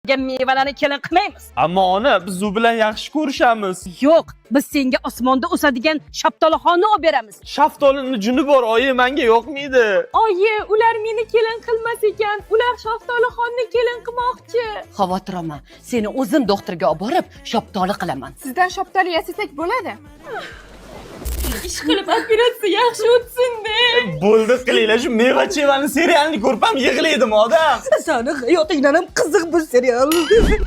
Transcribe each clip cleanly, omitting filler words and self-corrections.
Mevalarni kelin qilmaymiz. Ammo ona, biz u bilan yaxshi ko'rishamiz. Yo'q, biz senga osmonda o'sadigan shaftolixonni olib beramiz. Shaftolini juni bor, oyi, menga yoqmaydi. Oyi, ular meni kelin qilmas ekan. Ular shaftolixonni kelin qilmoqchi. Xavotir olma. Seni o'zim doktorga olib borib, shaftoli qilaman. Sizdan shaftoli yasasak bo'ladi. Ish qilib operatsiya yaxshi o'tsin-da. Bo'ldi, qilinglar, shu meva-chevani serialini ko'rpam yig'laydim odam. Sani hayotingdan ham qiziq bir serial.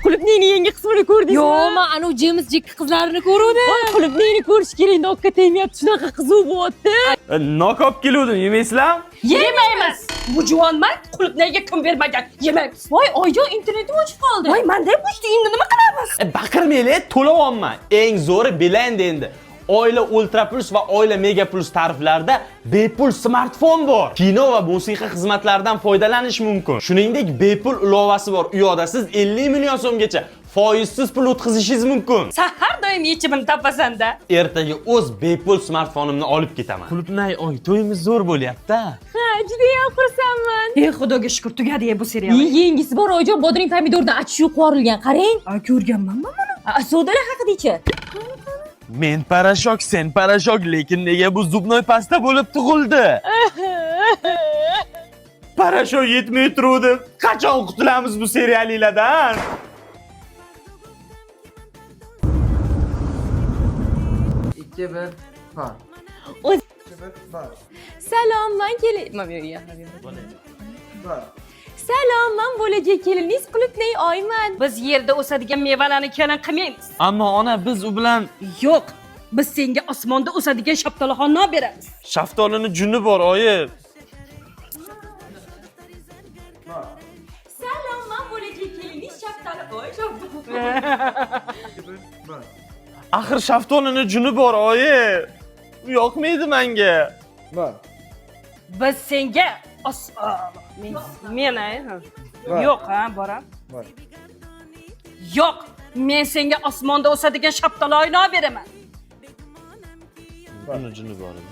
Qulupniyning yangi qismini ko'rdingizmi? Yo'q, men anu James Jack qizlarini ko'rdim. Qulupniyni ko'rish kerak, nokka tegmayapti, shunaqa qizuv bo'lyapti. Nok olib keluvdim, yemaysizlar? Yemaymiz. Bu juvonman qulupniyga kim bermagan. Yemaymiz. Voy, oyijon internetim o'chib qoldi. Voy, menda bo'shdi, endi nima qilamiz? Baqirmaylar, to'layapman. Eng zo'ri Beeline endi. Oila Ultra Plus va Oila Mega Plus tariflarida bepul smartfon bor. Kino va musiqa xizmatlaridan foydalanish mumkin. Shuningdek, bepul ilovasi bor. U yoqda siz 50 million so'mgacha foizsiz pul o'tkazishingiz mumkin. Sen har doim yechimini topasan-da. Ertaga o'z bepul smartfonimni olib ketaman. Qulupnay, oy, to'yimiz zo'r bo'lyapti. Ha, juda ham xursandman. Ey, xudoga shukr, tugadi bu serial. Yengisi bor oyijon, bodring pomidordan achishib qo'rilgan. Qarang. Ko'rganman mana. Sodalar haqida-chi? Men parashok, sen parashok, lekin nega bu zubnoy pasta bo'lib tug'ildi? Parashok yetmay turdi. Qachon qutulamiz bu seriallardan? Salom, men Salom, men bo'lajak keliningiz Qulupnay oyman. Biz yerda o'sadigan mevalarni kelin qilmaymiz. Ammo ona, biz u bilan Yo'q, biz senga osmonda o'sadigan shaftolixonni olib beramiz. shaftolini juni bor, oyi. Salom, men bo'lajak keliningiz Shaftoli oy. Axir shaftolini juni bor, oyi. U yoqmaydi menga. Biz senga men yo'q, ha, boram. Yo'q, men senga osmonda o'sadigan shaftolini olib beraman. Uni juni bor edi.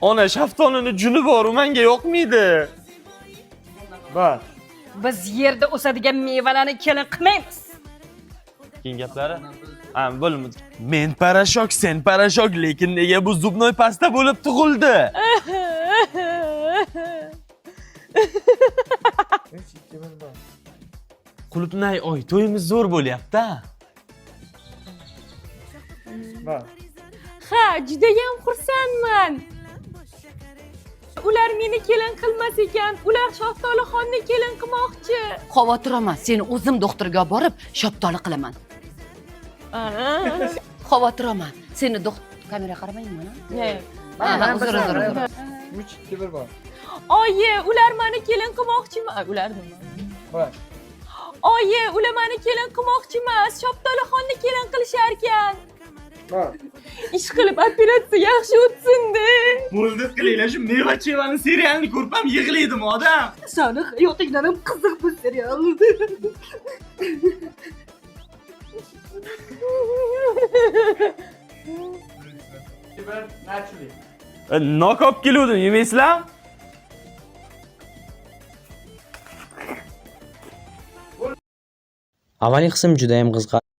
Ona, shaftolini juni bor, u menga yoqmaydi. Biz yerda o'sadigan mevalarni kelin qilmaymiz. Keyin gaplari? Ha, bo'lmadi. Men parashok, sen parashok, lekin nega bu zubnoy pasta bo'lib tug'ildi? Qulupnay, oy, to'yimiz zo'r bo'lyapti. Ha, juda ham xursandman. Ular meni kelin qilmas ekan. Ular shaftolixonni kelin qilmoqchi. Xavotir olma. Seni o'zim doktorga olib borib, shaftoli qilaman. Xavotir olma. Seni kamera qaramangmi mana? Uzr. Oyi, ular meni kelin qilmoqchimi? Ular nima? Oyi, ular meni kelin qilmoqchi emas, shaftolixonni kelin qilishar ekan. Ish qilib operatsiya yaxshi o'tsin-da. Bo'ldi, qilinglar, shu meva-chevani serialini ko'rpam yig'laydim odam. Sani hayotingdan ham qiziq bir serial. Nok olib keluvdim, yemaysizlar? Avvalgi qism juda ham qiziq.